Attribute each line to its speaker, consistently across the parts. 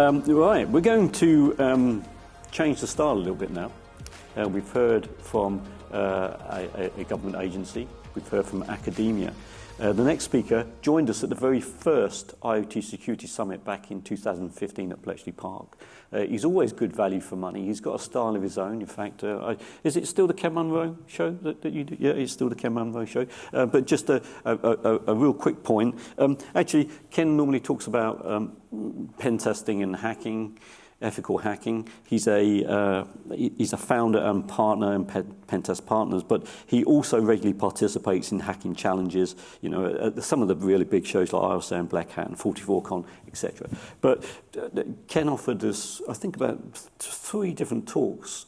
Speaker 1: Right, we're going to change the style a little bit now. We've heard from a government agency, we've heard from academia. The next speaker joined us at the very first IoT Security Summit back in 2015 at Bletchley Park. He's always good value for money. He's got a style of his own. In fact, is it still the Ken Munro show that you do? Yeah, it's still the Ken Munro show. But just a real quick point. Actually, Ken normally talks about pen testing and hacking, ethical hacking. He's a founder and partner in Pentest Partners, but he also regularly participates in hacking challenges, you know, at some of the really big shows like IOSM, Black Hat, and 44Con, etc. But Ken offered us, I think, about 3 different talks.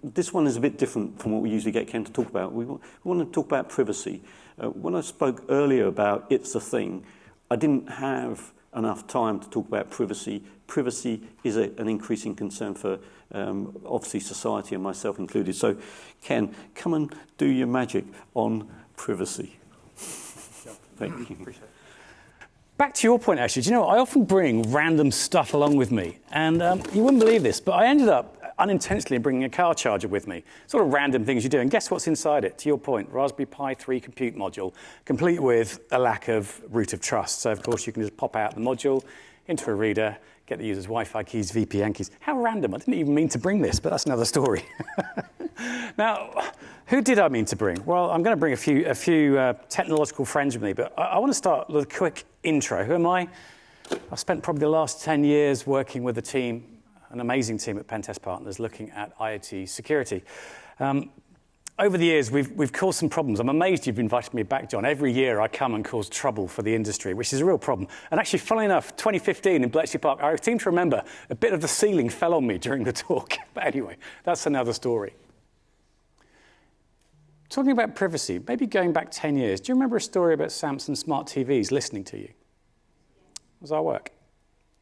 Speaker 1: This one is a bit different from what we usually get Ken to talk about. We want to talk about privacy. When I spoke earlier about It's a Thing, I didn't have enough time to talk about privacy. Privacy is an increasing concern for, obviously, society and myself included. So, Ken, come and do your magic on privacy. Thank you. Appreciate it.
Speaker 2: Back to your point, actually. Do you know what? I often bring random stuff along with me. And you wouldn't believe this, but I ended up unintentionally bringing a car charger with me. Sort of random things you do. And guess what's inside it? To your point, Raspberry Pi 3 compute module, complete with a lack of root of trust. So, of course, you can just pop out the module into a reader, get the user's Wi-Fi keys, VPN keys. How random. I didn't even mean to bring this, but that's another story. Now, who did I mean to bring? Well, I'm going to bring a few technological friends with me, but I want to start with a quick intro. Who am I? I've spent probably the last 10 years working with a team, an amazing team at Pentest Partners, looking at IoT security. Over the years, we've caused some problems. I'm amazed you've invited me back, John. Every year I come and cause trouble for the industry, which is a real problem. And actually, funnily enough, 2015 in Bletchley Park, I seem to remember a bit of the ceiling fell on me during the talk. But anyway, that's another story. Talking about privacy, maybe going back 10 years, do you remember a story about Samsung smart TVs listening to you? It was our work.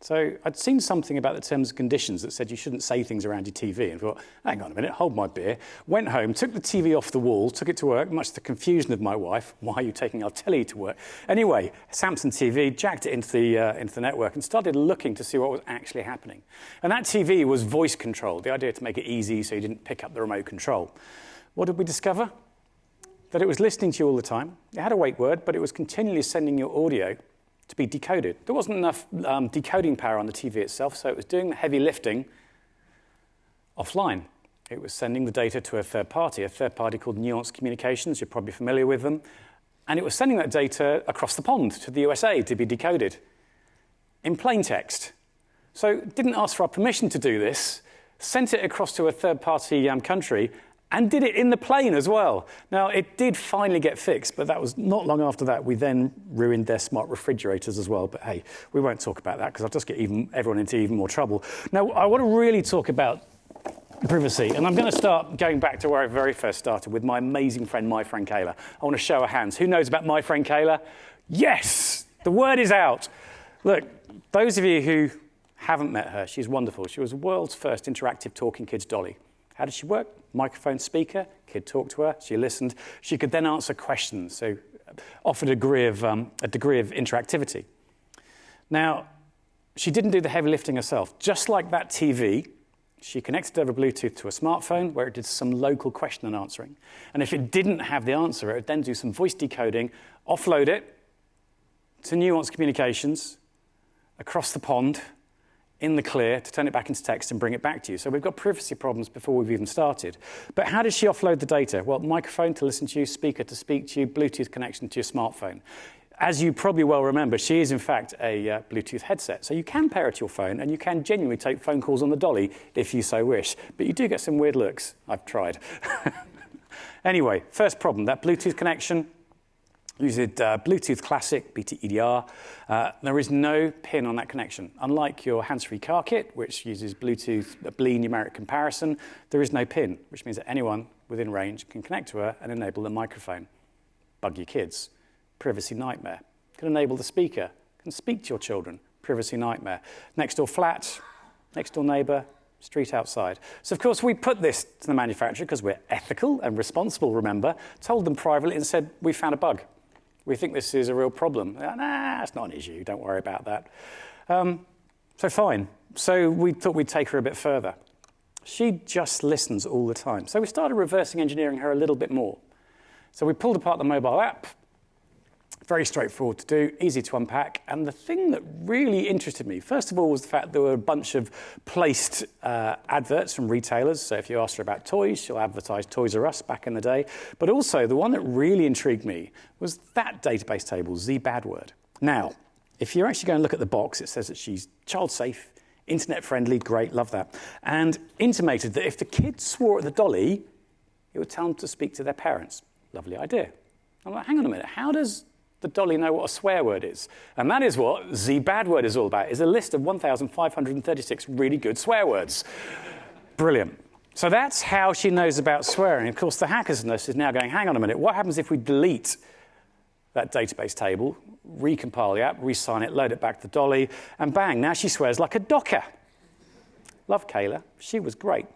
Speaker 2: So I'd seen something about the terms and conditions that said you shouldn't say things around your TV, and thought, hang on a minute, hold my beer. Went home, took the TV off the wall, took it to work, much to the confusion of my wife. Why are you taking our telly to work? Anyway, Samsung TV, jacked it into the network and started looking to see what was actually happening. And that TV was voice controlled, the idea to make it easy so you didn't pick up the remote control. What did we discover? That it was listening to you all the time. It had a wake word, but it was continually sending your audio to be decoded. There wasn't enough decoding power on the TV itself, so it was doing the heavy lifting offline. It was sending the data to a third party called Nuance Communications. You're probably familiar with them. And it was sending that data across the pond to the USA to be decoded in plain text. So it didn't ask for our permission to do this, sent it across to a third-party country, and did it in the plane as well. Now, it did finally get fixed, but that was not long after that. We then ruined their smart refrigerators as well. But hey, we won't talk about that because I'll just get everyone into even more trouble. Now, I want to really talk about privacy, and I'm going to start going back to where I very first started with my amazing friend, My Friend Cayla. I want to show of hands. Who knows about My Friend Cayla? Yes! The word is out. Look, those of you who haven't met her, she's wonderful. She was the world's first interactive talking kids dolly. How did she work? Microphone speaker, kid talked to her, she listened. She could then answer questions, so offered a degree of interactivity. Now, she didn't do the heavy lifting herself. Just like that TV, she connected over Bluetooth to a smartphone where it did some local question and answering. And if it didn't have the answer, it would then do some voice decoding, offload it to Nuance Communications across the pond, in the clear, to turn it back into text and bring it back to you. So we've got privacy problems before we've even started. But how does she offload the data? Well, microphone to listen to you, speaker to speak to you, Bluetooth connection to your smartphone. As you probably well remember, she is in fact a Bluetooth headset. So you can pair it to your phone, and you can genuinely take phone calls on the dolly if you so wish. But you do get some weird looks. I've tried. Anyway, first problem, that Bluetooth connection. Uses Bluetooth Classic, BT-EDR. There is no pin on that connection. Unlike your hands-free car kit, which uses Bluetooth BLE numeric comparison, there is no pin, which means that anyone within range can connect to her and enable the microphone. Bug your kids. Privacy nightmare. Can enable the speaker. Can speak to your children. Privacy nightmare. Next door flat, next door neighbor, street outside. So, of course, we put this to the manufacturer because we're ethical and responsible, remember, told them privately and said, we found a bug. We think this is a real problem. Nah, it's not an issue. Don't worry about that. So fine. So we thought we'd take her a bit further. She just listens all the time. So we started reversing engineering her a little bit more. So we pulled apart the mobile app. Very straightforward to do, easy to unpack. And the thing that really interested me, first of all, was the fact there were a bunch of placed adverts from retailers. So if you asked her about toys, she'll advertise Toys R Us back in the day. But also, the one that really intrigued me was that database table, Z-Badword. Now, if you actually go and look at the box, it says that she's child-safe, internet-friendly, great, love that, and intimated that if the kids swore at the dolly, it would tell them to speak to their parents. Lovely idea. I'm like, hang on a minute, how does the dolly know what a swear word is? And that is what Z-Badword is all about, is a list of 1,536 really good swear words. Brilliant. So that's how she knows about swearing. Of course, the hacker's nest is now going, hang on a minute, what happens if we delete that database table, recompile the app, re-sign it, load it back to the dolly, and bang, now she swears like a docker. Love Cayla. She was great.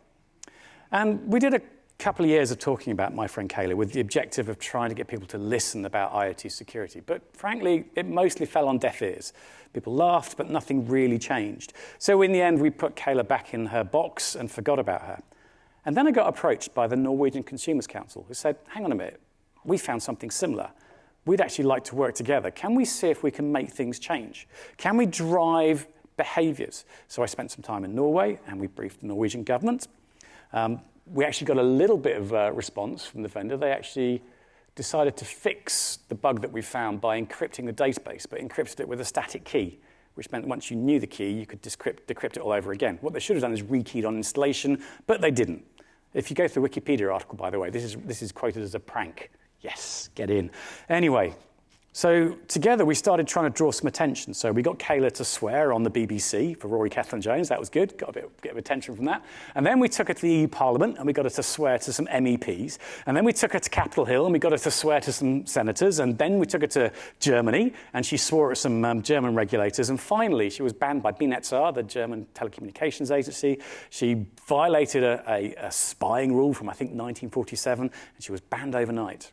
Speaker 2: And we did a couple of years of talking about My Friend Cayla with the objective of trying to get people to listen about IoT security. But frankly, it mostly fell on deaf ears. People laughed, but nothing really changed. So in the end, we put Cayla back in her box and forgot about her. And then I got approached by the Norwegian Consumers Council, who said, hang on a minute, we found something similar. We'd actually like to work together. Can we see if we can make things change? Can we drive behaviors? So I spent some time in Norway, and we briefed the Norwegian government. We actually got a little bit of response from the vendor. They actually decided to fix the bug that we found by encrypting the database, but encrypted it with a static key, which meant once you knew the key, you could decrypt it all over again. What they should have done is rekeyed on installation, but they didn't. If you go through the Wikipedia article, by the way, this is quoted as a prank. Yes, get in. Anyway, so together we started trying to draw some attention. So we got Cayla to swear on the BBC for Rory Cellan-Jones. That was good. Got a bit of attention from that. And then we took her to the EU Parliament and we got her to swear to some MEPs. And then we took her to Capitol Hill and we got her to swear to some senators. And then we took her to Germany and she swore at some German regulators. And finally, she was banned by BNetzA, the German telecommunications agency. She violated a spying rule from, I think, 1947, and she was banned overnight,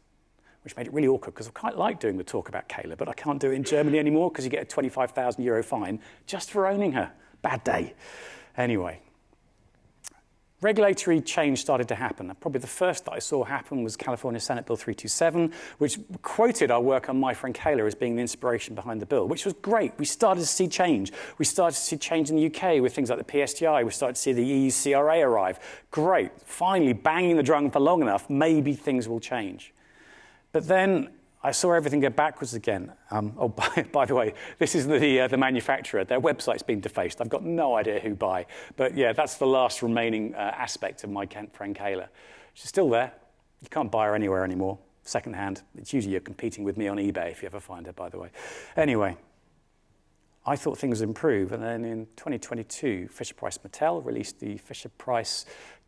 Speaker 2: which made it really awkward because I quite like doing the talk about Cayla, but I can't do it in Germany anymore because you get a 25,000 euro fine just for owning her. Bad day. Anyway, regulatory change started to happen. Probably the first that I saw happen was California Senate Bill 327, which quoted our work on My Friend Cayla as being the inspiration behind the bill, which was great. We started to see change. We started to see change in the UK with things like the PSTI. We started to see the EU CRA arrive. Great. Finally, banging the drum for long enough, maybe things will change. But then I saw everything go backwards again. By the way, this is the manufacturer. Their website's been defaced. I've got no idea who by. But yeah, that's the last remaining aspect of My Friend Cayla. She's still there. You can't buy her anywhere anymore. Secondhand. It's usually you're competing with me on eBay if you ever find her, by the way. Anyway, I thought things would improve. And then in 2022, Fisher-Price Mattel released the Fisher-Price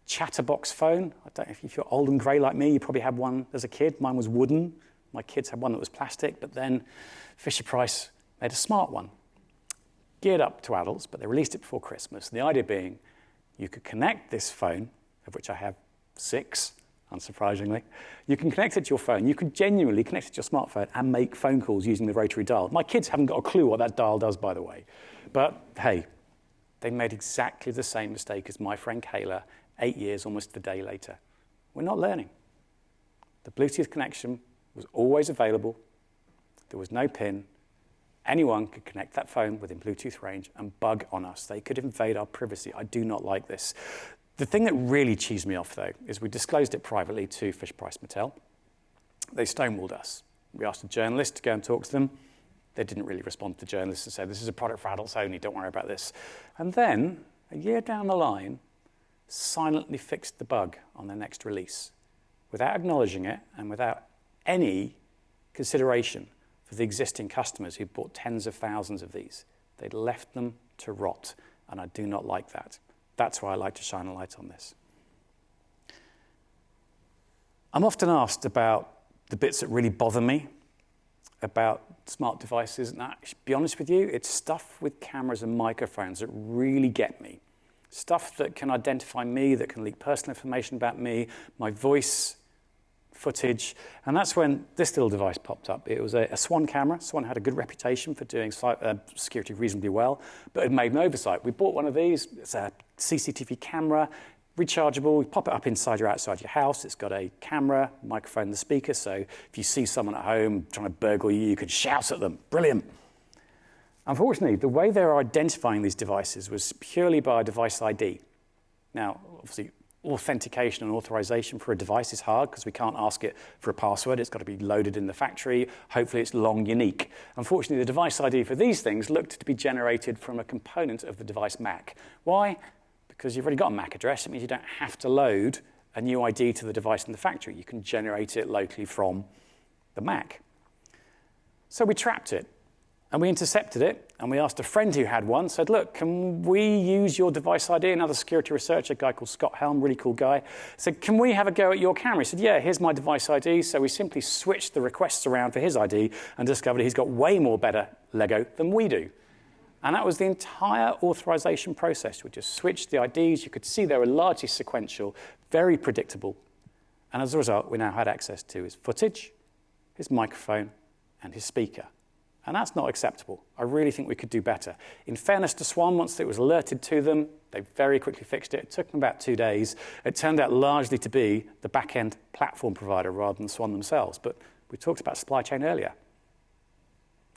Speaker 2: Chatterbox phone. I don't know if you're old and grey like me, you probably had one as a kid. Mine was wooden. My kids had one that was plastic, but then Fisher-Price made a smart one, geared up to adults, but they released it before Christmas. And the idea being you could connect this phone, of which I have 6, unsurprisingly. You can connect it to your phone. You can genuinely connect it to your smartphone and make phone calls using the rotary dial. My kids haven't got a clue what that dial does, by the way. But hey, they made exactly the same mistake as My Friend Cayla 8 years, almost a day later. We're not learning. The Bluetooth connection was always available. There was no pin. Anyone could connect that phone within Bluetooth range and bug on us. They could invade our privacy. I do not like this. The thing that really cheesed me off, though, is we disclosed it privately to Fisher-Price Mattel. They stonewalled us. We asked a journalist to go and talk to them. They didn't really respond to journalists and say, this is a product for adults only, don't worry about this. And then, a year down the line, silently fixed the bug on their next release without acknowledging it and without any consideration for the existing customers who bought tens of thousands of these. They'd left them to rot, and I do not like that. That's why I like to shine a light on this. I'm often asked about the bits that really bother me about smart devices, and to be honest with you, it's stuff with cameras and microphones that really get me. Stuff that can identify me, that can leak personal information about me, my voice, footage, and that's when this little device popped up. It was a Swan camera. Swan had a good reputation for doing security reasonably well, but had made an oversight. We bought one of these. It's a CCTV camera, rechargeable. You pop it up inside or outside your house. It's got a camera, microphone, and the speaker, so if you see someone at home trying to burgle you, you could shout at them. Brilliant. Unfortunately, the way they were identifying these devices was purely by device ID. Now, obviously, authentication and authorization for a device is hard because we can't ask it for a password. It's got to be loaded in the factory. Hopefully, it's long unique. Unfortunately, the device ID for these things looked to be generated from a component of the device MAC. Why? Because you've already got a MAC address. It means you don't have to load a new ID to the device in the factory. You can generate it locally from the MAC. So we trapped it. And we intercepted it, and we asked a friend who had one, said, look, can we use your device ID? Another security researcher, a guy called Scott Helm, really cool guy, said, can we have a go at your camera? He said, yeah, here's my device ID. So we simply switched the requests around for his ID and discovered he's got way more better Lego than we do. And that was the entire authorization process. We just switched the IDs. You could see they were largely sequential, very predictable. And as a result, we now had access to his footage, his microphone, and his speaker. And that's not acceptable. I really think we could do better. In fairness to Swan, once it was alerted to them, they very quickly fixed it. It took them about 2 days. It turned out largely to be the back-end platform provider rather than Swan themselves. But we talked about supply chain earlier.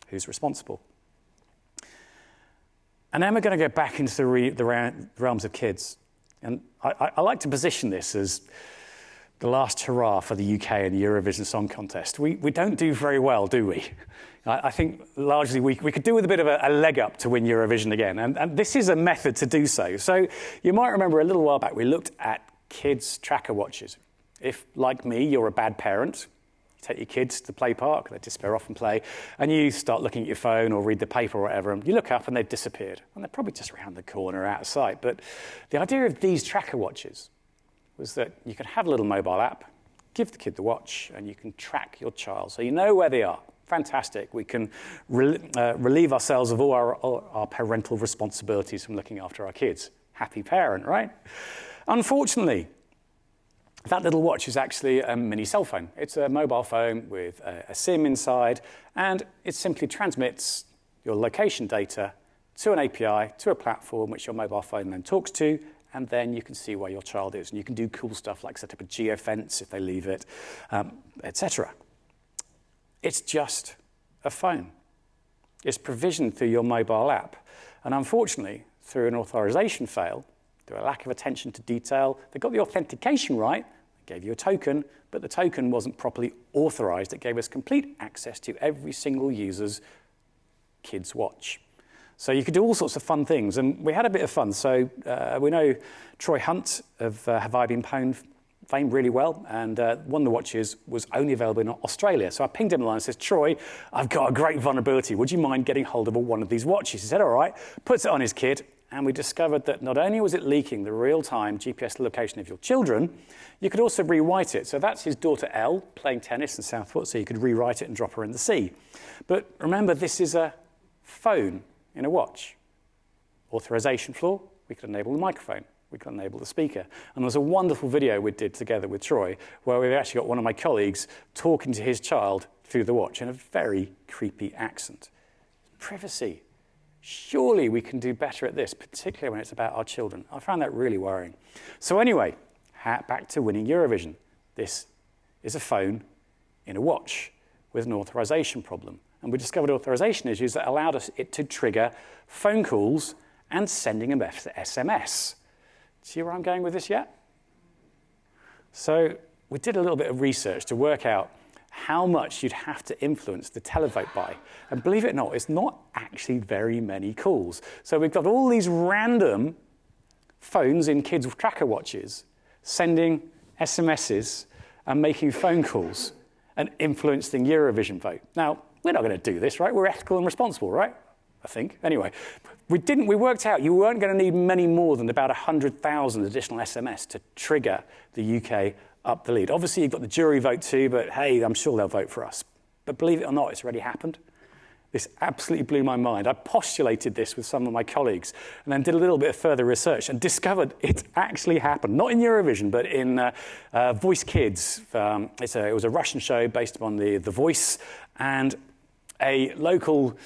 Speaker 2: Who's responsible? And then we're going to go back into the realms of kids. And I like to position this as the last hurrah for the UK and the Eurovision Song Contest. We don't do very well, do we? I think largely we could do with a bit of a leg up to win Eurovision again. And this is a method to do so. So you might remember a little while back we looked at kids' tracker watches. If, like me, you're a bad parent, you take your kids to the play park, they disappear off and play, and you start looking at your phone or read the paper or whatever, and you look up and they've disappeared. And they're probably just around the corner out of sight. But the idea of these tracker watches was that you could have a little mobile app, give the kid the watch, and you can track your child so you know where they are. Fantastic. We can relieve ourselves of all our parental responsibilities from looking after our kids. Happy parent, right? Unfortunately, that little watch is actually a mini cell phone. It's a mobile phone with a SIM inside, and it simply transmits your location data to an API, to a platform which your mobile phone then talks to, and then you can see where your child is. And you can do cool stuff like set up a geofence if they leave it, etc. It's just a phone. It's provisioned through your mobile app. And unfortunately, through an authorization fail, through a lack of attention to detail, they got the authentication right, they gave you a token, but the token wasn't properly authorized. It gave us complete access to every single user's kid's watch. So you could do all sorts of fun things, and we had a bit of fun. So we know Troy Hunt of Have I Been Pwned fame really well, and one of the watches was only available in Australia. So I pinged him along and says, Troy, I've got a great vulnerability. Would you mind getting hold of one of these watches? He said, all right, puts it on his kid, and we discovered that not only was it leaking the real-time GPS location of your children, you could also rewrite it. So that's his daughter Elle playing tennis in Southwood, so you could rewrite it and drop her in the sea. But remember, this is a phone in a watch. Authorization flaw, we could enable the microphone. We could enable the speaker. And there's a wonderful video we did together with Troy where we've actually got one of my colleagues talking to his child through the watch in a very creepy accent. Privacy. Surely we can do better at this, particularly when it's about our children. I found that really worrying. So anyway, back to winning Eurovision. This is a phone in a watch with an authorization problem. And we discovered authorization issues that allowed it to trigger phone calls and sending them SMS. See where I'm going with this yet? So we did a little bit of research to work out how much you'd have to influence the televote by. And believe it or not, it's not actually very many calls. So we've got all these random phones in kids' tracker watches sending SMSs and making phone calls and influencing Eurovision vote. Now, we're not going to do this, right? We're ethical and responsible, right? I think. Anyway, we worked out you weren't going to need many more than about 100,000 additional SMS to trigger the UK up the lead. Obviously, you've got the jury vote too, but hey, I'm sure they'll vote for us. But believe it or not, it's already happened. This absolutely blew my mind. I postulated this with some of my colleagues and then did a little bit of further research and discovered it actually happened. Not in Eurovision, but in Voice Kids. It was a Russian show based upon The Voice, and a local,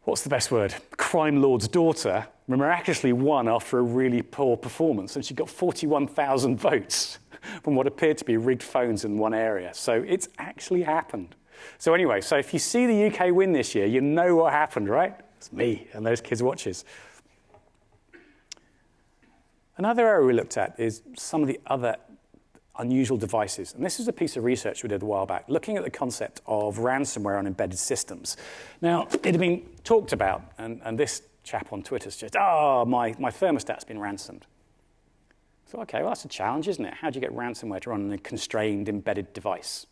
Speaker 2: what's the best word, crime lord's daughter miraculously won after a really poor performance, and she got 41,000 votes from what appeared to be rigged phones in one area. So it's actually happened. So anyway, so if you see the UK win this year, you know what happened, right? It's me and those kids' watches. Another area we looked at is some of the other unusual devices. And this is a piece of research we did a while back, looking at the concept of ransomware on embedded systems. Now, it had been talked about, and this chap on Twitter suggested, my thermostat's been ransomed. So, okay, well, that's a challenge, isn't it? How do you get ransomware to run on a constrained embedded device?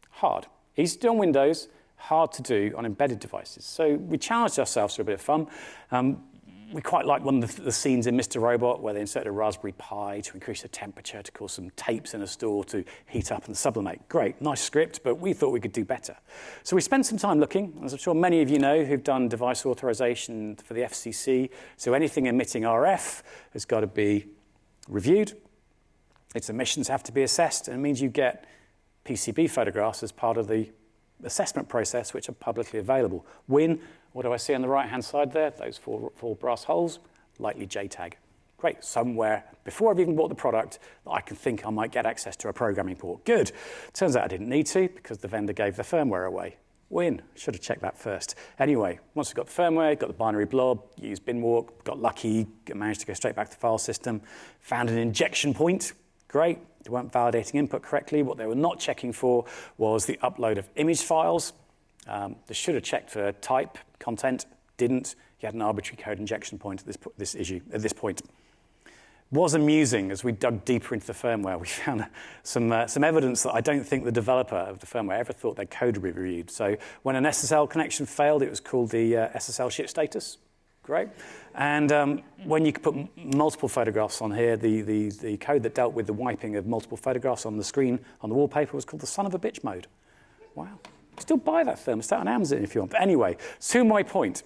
Speaker 2: Hard. Easy on Windows, hard to do on embedded devices. So we challenged ourselves for a bit of fun. We quite like one of the scenes in Mr. Robot where they inserted a Raspberry Pi to increase the temperature to cause some tapes in a store to heat up and sublimate. Great, nice script, but we thought we could do better. So we spent some time looking, as I'm sure many of you know who've done device authorization for the FCC. So anything emitting RF has got to be reviewed. Its emissions have to be assessed, and it means you get PCB photographs as part of the assessment process, which are publicly available. Win, what do I see on the right-hand side there? Those four brass holes, likely JTAG. Great, somewhere before I've even bought the product, I can think I might get access to a programming port. Good. Turns out I didn't need to because the vendor gave the firmware away. Win, should have checked that first. Anyway, once we've got the firmware, got the binary blob, used binwalk, got lucky, managed to go straight back to the file system, found an injection point. Great. They weren't validating input correctly. What they were not checking for was the upload of image files. They should have checked for type, content, didn't. You had an arbitrary code injection point at this point. Was amusing as we dug deeper into the firmware. We found some evidence that I don't think the developer of the firmware ever thought their code would be reviewed. So when an SSL connection failed, it was called the SSL ship status. Great. And when you could put multiple photographs on here, the code that dealt with the wiping of multiple photographs on the screen, on the wallpaper, was called the son of a bitch mode. Wow. Still buy that thermostat on Amazon if you want. But anyway, to my point,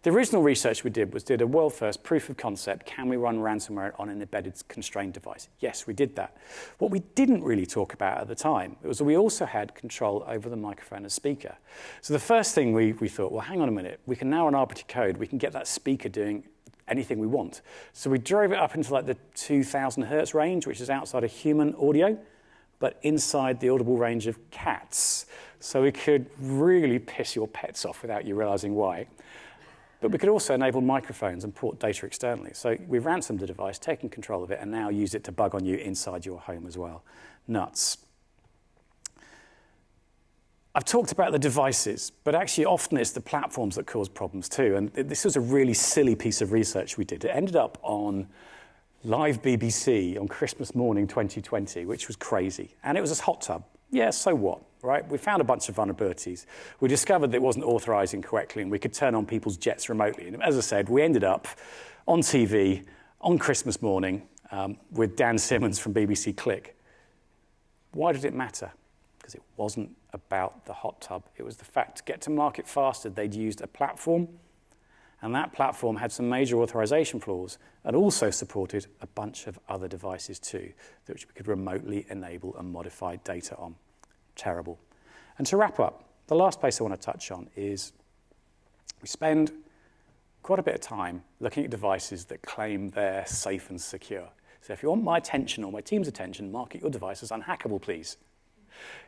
Speaker 2: the original research we did a world-first proof of concept. Can we run ransomware on an embedded constrained device? Yes, we did that. What we didn't really talk about at the time was that we also had control over the microphone and speaker. So the first thing we thought, well, hang on a minute. We can now run arbitrary code. We can get that speaker doing anything we want. So we drove it up into like the 2,000 hertz range, which is outside of human audio, but inside the audible range of cats. So we could really piss your pets off without you realizing why. But we could also enable microphones and port data externally. So we've ransomed the device, taken control of it, and now use it to bug on you inside your home as well. Nuts. I've talked about the devices, but actually often it's the platforms that cause problems too. And this was a really silly piece of research we did. It ended up on live BBC on Christmas morning 2020, which was crazy. And it was a hot tub. Yeah, so what, right? We found a bunch of vulnerabilities. We discovered that it wasn't authorizing correctly, and we could turn on people's jets remotely. And as I said, we ended up on TV on Christmas morning with Dan Simmons from BBC Click. Why did it matter? Because it wasn't about the hot tub. It was the fact to get to market faster, they'd used a platform, and that platform had some major authorization flaws and also supported a bunch of other devices too, which we could remotely enable and modify data on. Terrible. And to wrap up, the last place I want to touch on is we spend quite a bit of time looking at devices that claim they're safe and secure. So if you want my attention or my team's attention, market your device as unhackable, please.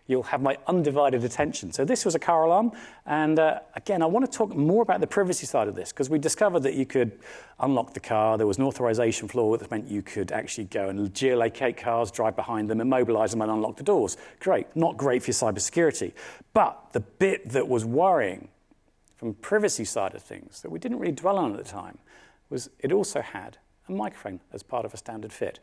Speaker 2: You'll have my undivided attention. So this was a car alarm, and again, I want to talk more about the privacy side of this, because we discovered that you could unlock the car. There was an authorization flaw that meant you could actually go and geolocate cars, drive behind them, immobilize them, and unlock the doors. Great, not great for your cybersecurity. But the bit that was worrying from privacy side of things that we didn't really dwell on at the time was it also had a microphone as part of a standard fit.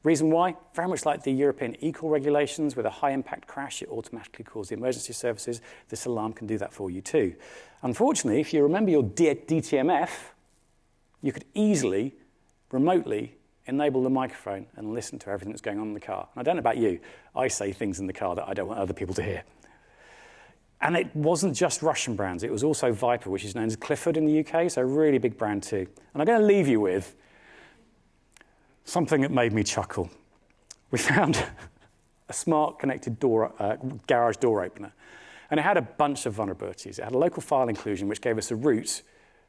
Speaker 2: Reason why? Very much like the European eCall regulations, with a high-impact crash, it automatically calls the emergency services. This alarm can do that for you too. Unfortunately, if you remember your DTMF, you could easily, remotely, enable the microphone and listen to everything that's going on in the car. And I don't know about you, I say things in the car that I don't want other people to hear. And it wasn't just Russian brands. It was also Viper, which is known as Clifford in the UK, so a really big brand too. And I'm going to leave you with something that made me chuckle. We found a smart connected garage door opener. And it had a bunch of vulnerabilities. It had a local file inclusion, which gave us a route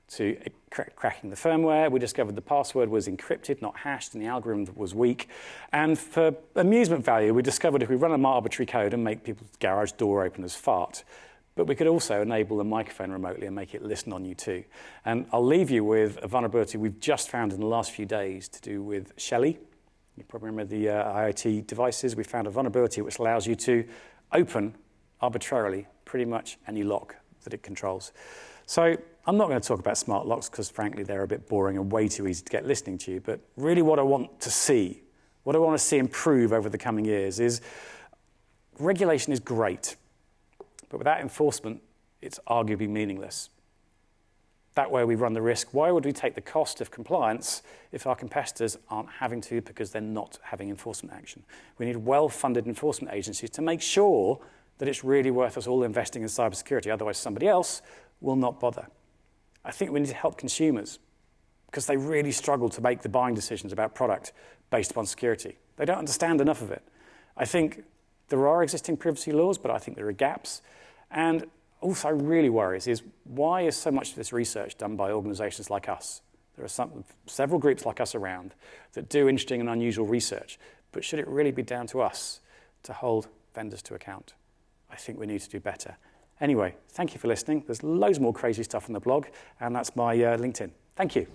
Speaker 2: to cracking the firmware. We discovered the password was encrypted, not hashed, and the algorithm was weak. And for amusement value, we discovered if we run an arbitrary code and make people's garage door openers fart, but we could also enable the microphone remotely and make it listen on you too. And I'll leave you with a vulnerability we've just found in the last few days to do with Shelly. You probably remember the IoT devices. We found a vulnerability which allows you to open arbitrarily pretty much any lock that it controls. So I'm not going to talk about smart locks because, frankly, they're a bit boring and way too easy to get listening to you. But really what I want to see, what I want to see improve over the coming years is regulation is great, but without enforcement, it's arguably meaningless. That way we run the risk. Why would we take the cost of compliance if our competitors aren't having to because they're not having enforcement action? We need well-funded enforcement agencies to make sure that it's really worth us all investing in cybersecurity. Otherwise, somebody else will not bother. I think we need to help consumers because they really struggle to make the buying decisions about product based upon security. They don't understand enough of it. I think there are existing privacy laws, but I think there are gaps. And also really worries is why is so much of this research done by organizations like us? There are several groups like us around that do interesting and unusual research, but should it really be down to us to hold vendors to account? I think we need to do better. Anyway, thank you for listening. There's loads more crazy stuff on the blog, and that's my LinkedIn. Thank you.